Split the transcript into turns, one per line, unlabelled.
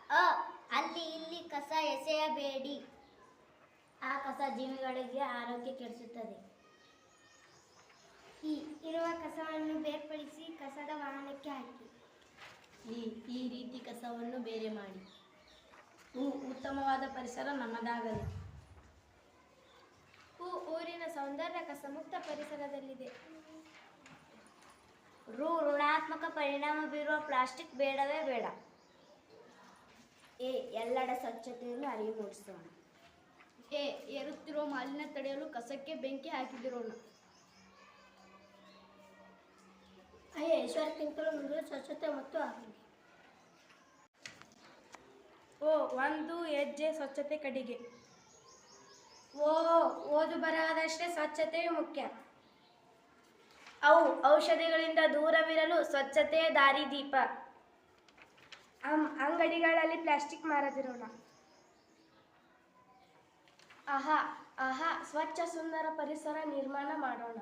ಅ ಅಲ್ಲಿ ಇಲ್ಲಿ ಕಸ ಎಸೆಯಬೇಡಿ. ಆ ಕಸ ಜೀವಿಗಳಿಗೆ ಆರೋಗ್ಯ ಕೆಡಿಸುತ್ತದೆ.
ಇರುವ ಕಸವನ್ನು ಬೇರ್ಪಡಿಸಿ ಕಸದ ವಾಹನಕ್ಕೆ ಹಾಕಿ.
ಈ ರೀತಿ ಕಸವನ್ನು ಬೇರೆ ಮಾಡಿ. ಉತ್ತಮವಾದ ಪರಿಸರ ನಮ್ಮದಾಗಲಿ.
ಊರಿನ ಸೌಂದರ್ಯ ಕಸಮುಕ್ತ ಪರಿಸರದಲ್ಲಿದೆ.
ಋಣಾತ್ಮಕ ಪರಿಣಾಮ ಬೀರುವ ಪ್ಲಾಸ್ಟಿಕ್ ಬೇಡವೇ ಬೇಡ. ಎಲ್ಲೆಡೆ ಸ್ವಚ್ಛತೆಯನ್ನು ಅರಿವು ಮೂಡಿಸೋಣ.
ಏರುತ್ತಿರುವ ಮಾಲಿನ್ಯ ತಡೆಯಲು ಕಸಕ್ಕೆ ಬೆಂಕಿ ಹಾಕಿದಿರೋಣ.
ಈಶ್ವರಕ್ಕಿಂತಲೂ ಮುಂದೆ ಸ್ವಚ್ಛತೆ ಮತ್ತು ಆರೋಗ್ಯ.
ಒಂದು ಹೆಜ್ಜೆ ಸ್ವಚ್ಛತೆ ಕಡೆಗೆ.
ಓದು ಬರಹದಷ್ಟೇ ಸ್ವಚ್ಛತೆಯು ಮುಖ್ಯ.
ಔಷಧಿಗಳಿಂದ ದೂರವಿರಲು ಸ್ವಚ್ಛತೆಯ ದಾರಿದೀಪ.
ಅಂಗಡಿಗಳಲ್ಲಿ ಪ್ಲಾಸ್ಟಿಕ್ ಮಾರದಿರೋಣ.
ಸ್ವಚ್ಛ ಸುಂದರ ಪರಿಸರ ನಿರ್ಮಾಣ ಮಾಡೋಣ.